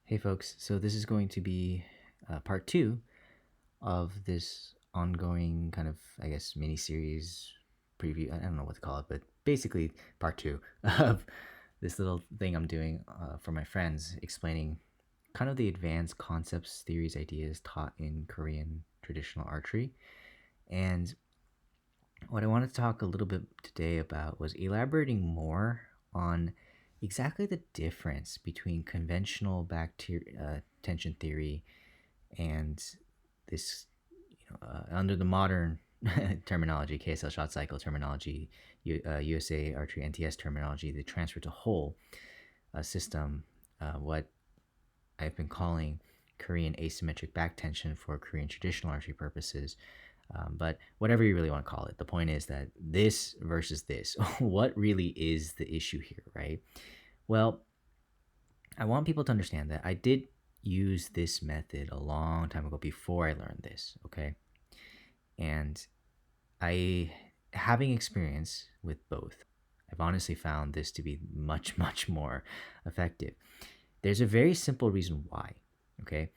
Hey folks, so this is going to be part two of this ongoing kind of, I guess, mini series preview. I don't know what to call it, but basically part two of this little thing I'm doing for my friends, explaining kind of the advanced concepts, theories, ideas taught in Korean traditional archery. And what I wanted to talk a little bit today about was elaborating more on exactly the difference between conventional tension theory and this, under the modern terminology, KSL shot cycle terminology, USA archery NTS terminology, the transfer to whole system, what I've been calling Korean asymmetric back tension for Korean traditional archery purposes. But whatever you really want to call it, the point is that this versus this, what really is the issue here, right? Well, I want people to understand that I did use this method a long time ago before I learned this, okay? And having experience with both, I've honestly found this to be much, much more effective. There's a very simple reason why, okay?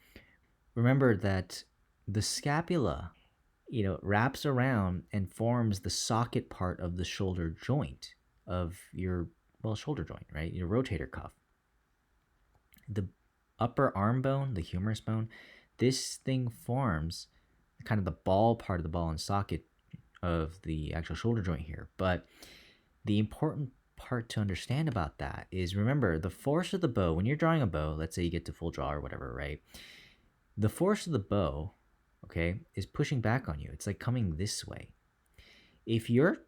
Remember that the scapula, wraps around and forms the socket part of the shoulder joint of your, shoulder joint, right? Your rotator cuff. The upper arm bone, the humerus bone, this thing forms kind of the ball part of the ball and socket of the actual shoulder joint here. But the important part to understand about that is, remember, the force of the bow, when you're drawing a bow, let's say you get to full draw or whatever, right? The force of the bow, okay, is pushing back on you. It's like coming this way. If your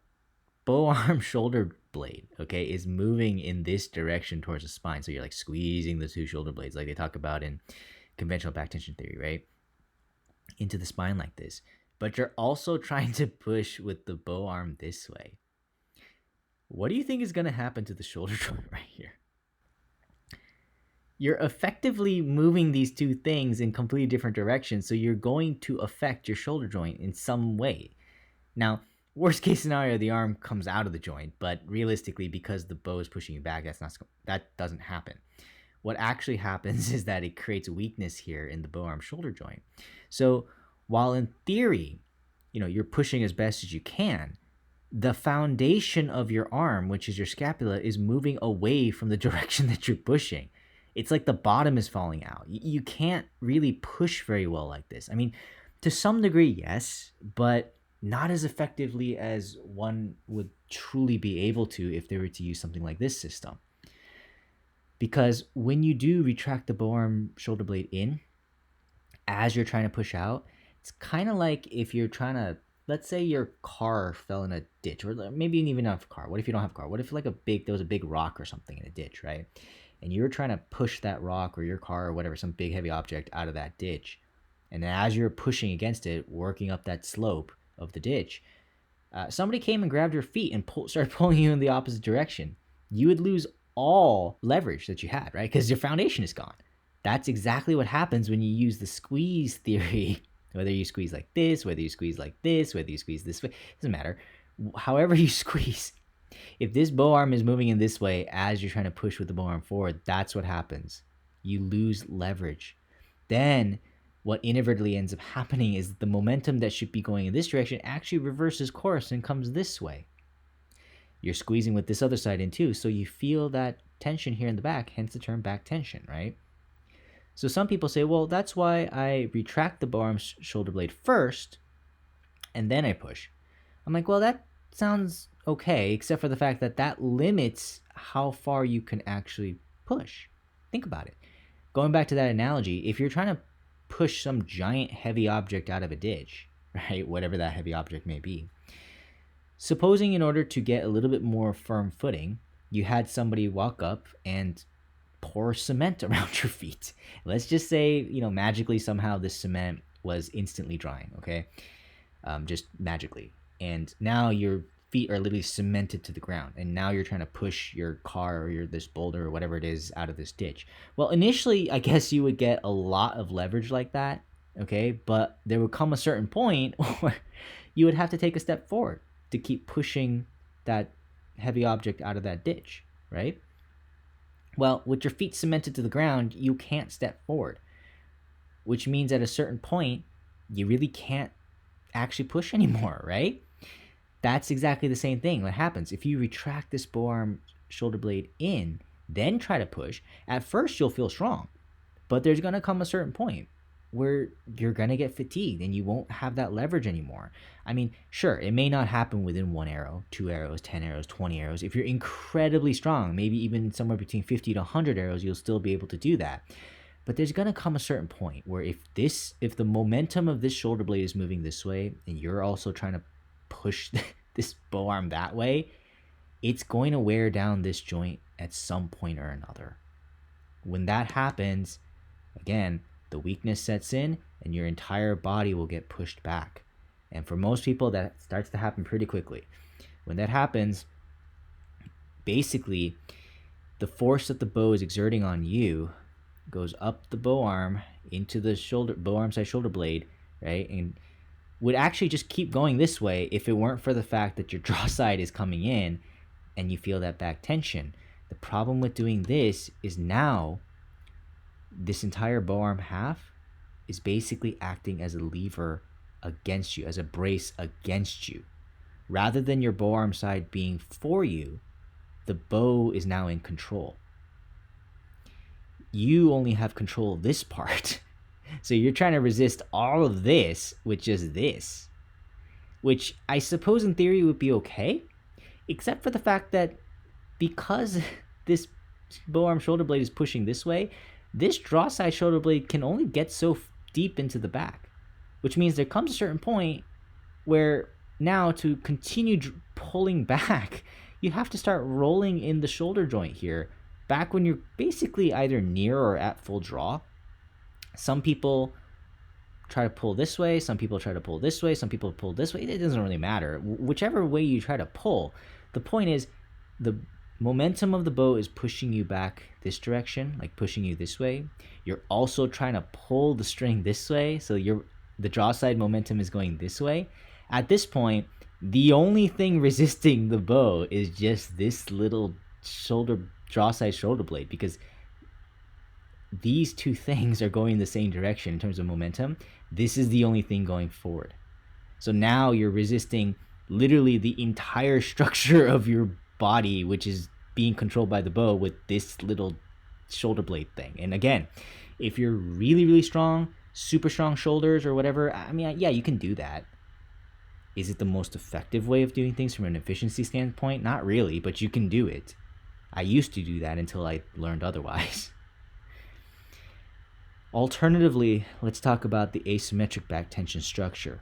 bow arm shoulder blade, okay, is moving in this direction towards the spine, so you're like squeezing the two shoulder blades like they talk about in conventional back tension theory, right, into the spine like this, but you're also trying to push with the bow arm this way, what do you think is going to happen to the shoulder joint right here? You're effectively moving these two things in completely different directions, so you're going to affect your shoulder joint in some way. Now, worst case scenario, the arm comes out of the joint, but realistically, because the bow is pushing you back, that doesn't happen. What actually happens is that it creates weakness here in the bow arm shoulder joint. So while in theory, you're pushing as best as you can, the foundation of your arm, which is your scapula, is moving away from the direction that you're pushing. It's like the bottom is falling out. You can't really push very well like this. I mean, to some degree, yes, but not as effectively as one would truly be able to if they were to use something like this system. Because when you do retract the bow arm shoulder blade in, as you're trying to push out, it's kind of like if you're trying to, let's say your car fell in a ditch, or maybe even not a car. What if you don't have a car? What if there was a big rock or something in a ditch, right? And you were trying to push that rock or your car or whatever, some big heavy object out of that ditch. And as you're pushing against it, working up that slope of the ditch, somebody came and grabbed your feet and started pulling you in the opposite direction. You would lose all leverage that you had, right? Because your foundation is gone. That's exactly what happens when you use the squeeze theory. Whether you squeeze like this, whether you squeeze like this, whether you squeeze this way, doesn't matter. However you squeeze, if this bow arm is moving in this way as you're trying to push with the bow arm forward, that's what happens. You lose leverage. Then what inadvertently ends up happening is the momentum that should be going in this direction actually reverses course and comes this way. You're squeezing with this other side in too, so you feel that tension here in the back, hence the term back tension, right? So some people say, well, that's why I retract the bow arm shoulder blade first, and then I push. I'm like, well, that sounds okay, except for the fact that that limits how far you can actually push. Think about it. Going back to that analogy, if you're trying to push some giant heavy object out of a ditch, right, whatever that heavy object may be, supposing in order to get a little bit more firm footing, you had somebody walk up and pour cement around your feet. Let's just say, magically somehow this cement was instantly drying, okay? Just magically. And now your feet are literally cemented to the ground, and now you're trying to push your car or this boulder or whatever it is out of this ditch. Well, initially, I guess you would get a lot of leverage like that, okay? But there would come a certain point where you would have to take a step forward to keep pushing that heavy object out of that ditch, right? Well, with your feet cemented to the ground, you can't step forward, which means at a certain point, you really can't actually push anymore, right? That's exactly the same thing. What happens if you retract this forearm shoulder blade in, then try to push? At first, you'll feel strong, but there's going to come a certain point where you're going to get fatigued and you won't have that leverage anymore. I mean, sure, it may not happen within 1 arrow, 2 arrows, 10 arrows, 20 arrows. If you're incredibly strong, maybe even somewhere between 50 to 100 arrows, you'll still be able to do that. But there's going to come a certain point where if the momentum of this shoulder blade is moving this way and you're also trying to push this bow arm that way, it's going to wear down this joint at some point or another. When that happens, again, the weakness sets in and your entire body will get pushed back. And for most people, that starts to happen pretty quickly. When that happens, basically, the force that the bow is exerting on you goes up the bow arm into the bow arm side shoulder blade, right? And would actually just keep going this way if it weren't for the fact that your draw side is coming in and you feel that back tension. The problem with doing this is now this entire bow arm half is basically acting as a lever against you, as a brace against you. Rather than your bow arm side being for you, the bow is now in control. You only have control of this part. So you're trying to resist all of this with just this, which I suppose in theory would be okay, except for the fact that because this bow arm shoulder blade is pushing this way, this draw side shoulder blade can only get so deep into the back, which means there comes a certain point where now to continue pulling back, you have to start rolling in the shoulder joint here, back when you're basically either near or at full draw. Some people try to pull this way, some people try to pull this way, some people pull this way. It doesn't really matter. Whichever way you try to pull, the point is the momentum of the bow is pushing you back this direction, like pushing you this way. You're also trying to pull the string this way, so the draw side momentum is going this way. At this point, the only thing resisting the bow is just this little draw side shoulder blade, because these two things are going the same direction in terms of momentum. This is the only thing going forward. So now you're resisting literally the entire structure of your body, which is being controlled by the bow, with this little shoulder blade thing. And again, if you're really, really strong, super strong shoulders or whatever, I mean, yeah, you can do that. Is it the most effective way of doing things from an efficiency standpoint? Not really, but you can do it. I used to do that until I learned otherwise. Alternatively, let's talk about the asymmetric back tension structure.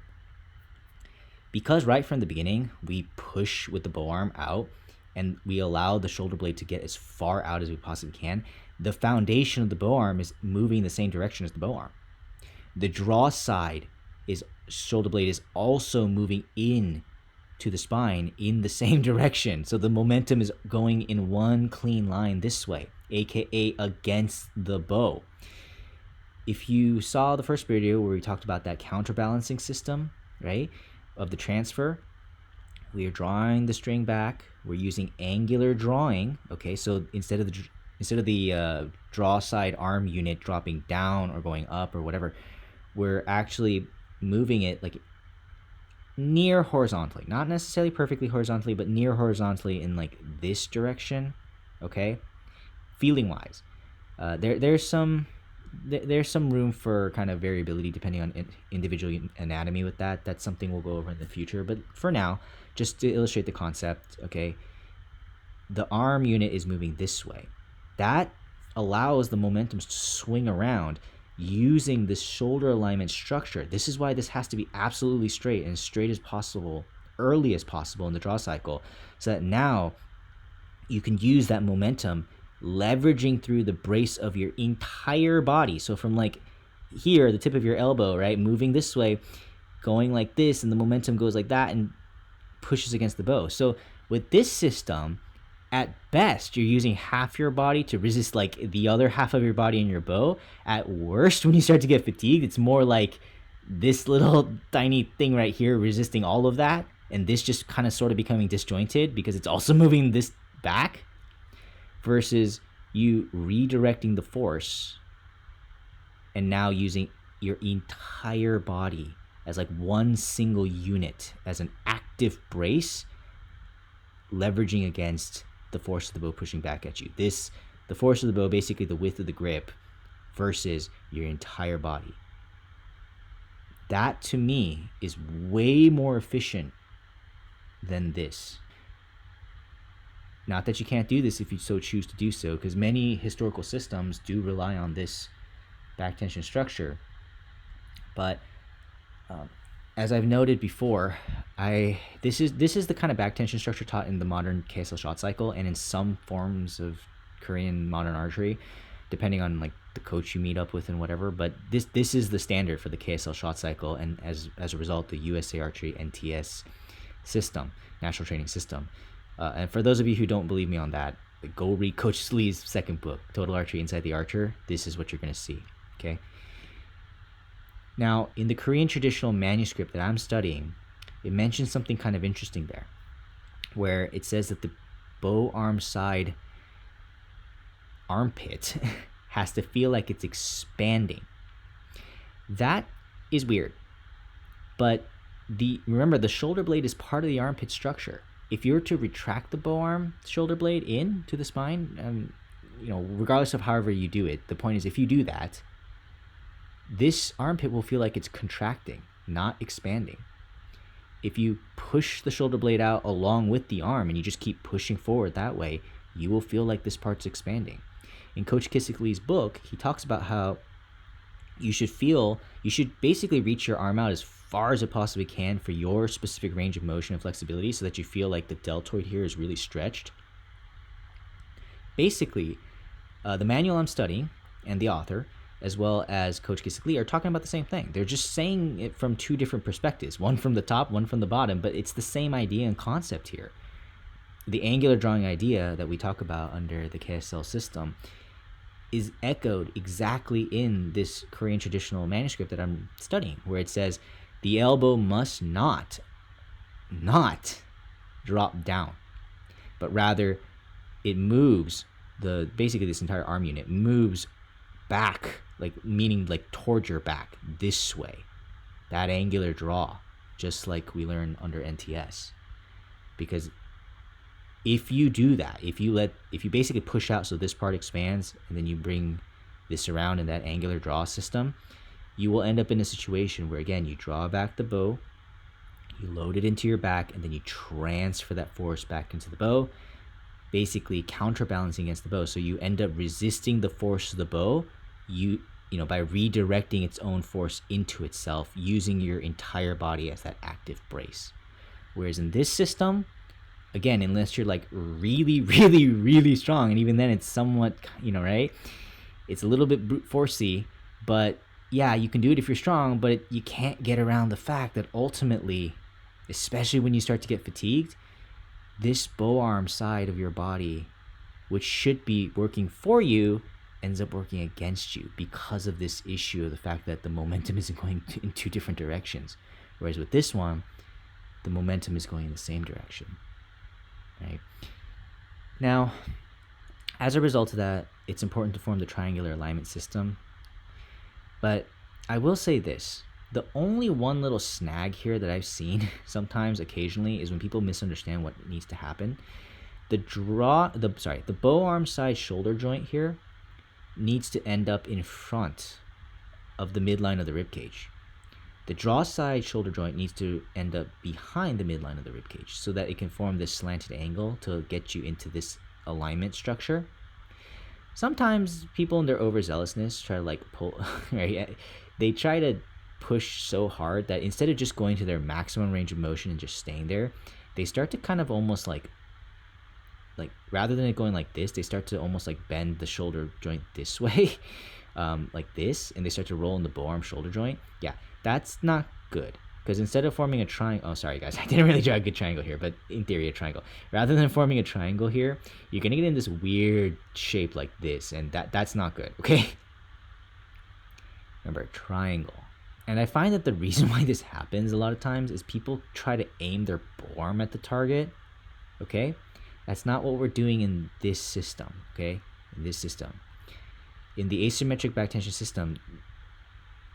Because right from the beginning, we push with the bow arm out and we allow the shoulder blade to get as far out as we possibly can, the foundation of the bow arm is moving the same direction as the bow arm. The draw side shoulder blade is also moving in to the spine in the same direction. So the momentum is going in one clean line this way, aka against the bow. If you saw the first video where we talked about that counterbalancing system, right, of the transfer, we are drawing the string back. We're using angular drawing. Okay, so instead of the draw side arm unit dropping down or going up or whatever, we're actually moving it like near horizontally, not necessarily perfectly horizontally, but near horizontally in like this direction. Okay, feeling wise, there's some room for kind of variability depending on individual anatomy with that. That's something we'll go over in the future, but for now, just to illustrate the concept, okay, the arm unit is moving this way. That allows the momentums to swing around using this shoulder alignment structure. This is why this has to be absolutely straight and as straight as possible, early as possible in the draw cycle, so that now you can use that momentum leveraging through the brace of your entire body. So from like here, the tip of your elbow, right, moving this way, going like this, and the momentum goes like that and pushes against the bow. So with this system, at best, you're using half your body to resist like the other half of your body in your bow. At worst, when you start to get fatigued, it's more like this little tiny thing right here resisting all of that, and this just kind of sort of becoming disjointed because it's also moving this back, versus you redirecting the force and now using your entire body as like one single unit as an active brace, leveraging against the force of the bow pushing back at you. The force of the bow, basically the width of the grip versus your entire body. That to me is way more efficient than this. Not that you can't do this if you so choose to do so, because many historical systems do rely on this back tension structure. But as I've noted before, this is the kind of back tension structure taught in the modern KSL shot cycle and in some forms of Korean modern archery, depending on like the coach you meet up with and whatever. But this is the standard for the KSL shot cycle, and as a result, the USA Archery NTS system, National Training System. And for those of you who don't believe me on that, go read Coach Lee's second book, Total Archery Inside the Archer. This is what you're going to see, okay? Now, in the Korean traditional manuscript that I'm studying, it mentions something kind of interesting there, where it says that the bow arm side armpit has to feel like it's expanding. That is weird, but remember, the shoulder blade is part of the armpit structure. If you were to retract the bow arm shoulder blade in to the spine, regardless of however you do it, the point is if you do that, this armpit will feel like it's contracting, not expanding. If you push the shoulder blade out along with the arm and you just keep pushing forward that way, you will feel like this part's expanding. In Coach Lee's book, he talks about how you should basically reach your arm out as far as it possibly can for your specific range of motion and flexibility so that you feel like the deltoid here is really stretched. Basically, the manual I'm studying and the author, as well as Coach Lee, are talking about the same thing. They're just saying it from two different perspectives, one from the top, one from the bottom, but it's the same idea and concept here. The angular drawing idea that we talk about under the KSL system is echoed exactly in this Korean traditional manuscript that I'm studying, where it says the elbow must not drop down, but rather it moves, basically this entire arm unit moves back, meaning towards your back this way. That angular draw, just like we learn under NTS. Because if you do that, if you basically push out so this part expands and then you bring this around in that angular draw system, you will end up in a situation where, again, you draw back the bow, you load it into your back, and then you transfer that force back into the bow, basically counterbalancing against the bow. So you end up resisting the force of the bow, by redirecting its own force into itself, using your entire body as that active brace. Whereas in this system, again, unless you're really, really, really strong, and even then it's somewhat, right? It's a little bit brute forcey, but yeah, you can do it if you're strong, but you can't get around the fact that ultimately, especially when you start to get fatigued, this bow arm side of your body, which should be working for you, ends up working against you because of this issue of the fact that the momentum isn't going in two different directions. Whereas with this one, the momentum is going in the same direction. Right? Now, as a result of that, it's important to form the triangular alignment system. But I will say this, the only one little snag here that I've seen sometimes occasionally is when people misunderstand what needs to happen. The bow arm side shoulder joint here needs to end up in front of the midline of the rib cage. The draw side shoulder joint needs to end up behind the midline of the rib cage so that it can form this slanted angle to get you into this alignment structure. Sometimes people in their overzealousness try to pull, right? They try to push so hard that instead of just going to their maximum range of motion and just staying there, they start to kind of almost rather than it going like this, they start to almost bend the shoulder joint this way, like this, and they start to roll in the bow arm shoulder joint. Yeah, that's not good. Because instead of forming a triangle, oh, sorry guys, I didn't really draw a good triangle here, but in theory a triangle. Rather than forming a triangle here, you're gonna get in this weird shape like this, and that's not good, okay? Remember, triangle. And I find that the reason why this happens a lot of times is people try to aim their bow arm at the target, okay? That's not what we're doing in this system, okay? in this system. In the asymmetric back tension system,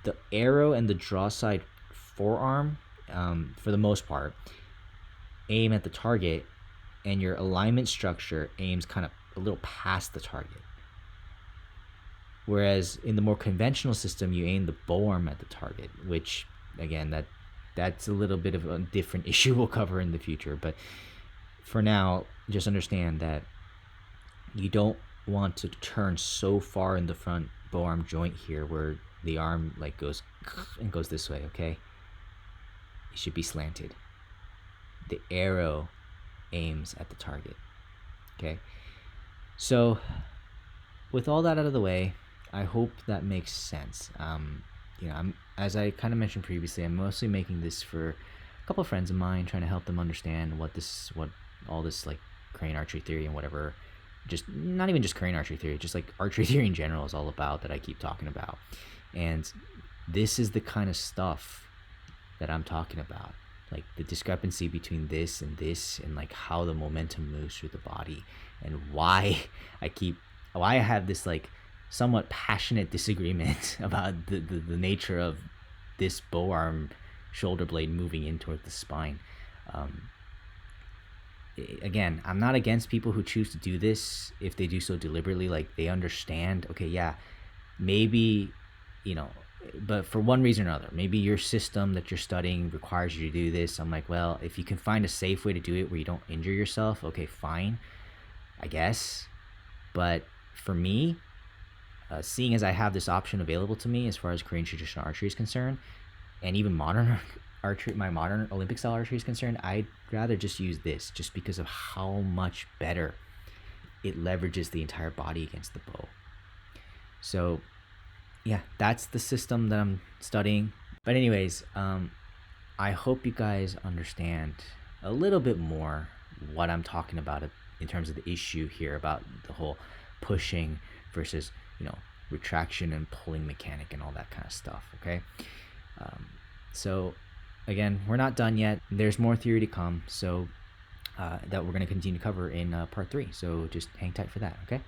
the arrow and the draw side forearm, for the most part, aim at the target, and your alignment structure aims kind of a little past the target. Whereas in the more conventional system, you aim the bow arm at the target, which, again, that's a little bit of a different issue we'll cover in the future. But for now, just understand that you don't want to turn so far in the front bow arm joint here where the arm like goes and goes this way, okay? It should be slanted. The arrow aims at the target, okay? So with all that out of the way, I hope that makes sense. As I kind of mentioned previously, I'm mostly making this for a couple of friends of mine, trying to help them understand what all this like crane archery theory and whatever, just not even just crane archery theory, just like archery theory in general is all about, that I keep talking about. And this is the kind of stuff that I'm talking about, like the discrepancy between this and like how the momentum moves through the body, and why I have this like somewhat passionate disagreement about the nature of this bow arm shoulder blade moving in toward the spine. Again, I'm not against people who choose to do this if they do so deliberately, like they understand, okay, yeah, maybe, but for one reason or another, maybe your system that you're studying requires you to do this. I'm like, well, if you can find a safe way to do it where you don't injure yourself, okay, fine, I guess. But for me, seeing as I have this option available to me as far as Korean traditional archery is concerned, and even modern archery, my modern Olympic style archery is concerned, I'd rather just use this just because of how much better it leverages the entire body against the bow. So yeah, that's the system that I'm studying. But anyways, I hope you guys understand a little bit more what I'm talking about in terms of the issue here about the whole pushing versus retraction and pulling mechanic and all that kind of stuff. Okay, so again, we're not done yet. There's more theory to come, so that we're going to continue to cover in part 3. So just hang tight for that. Okay.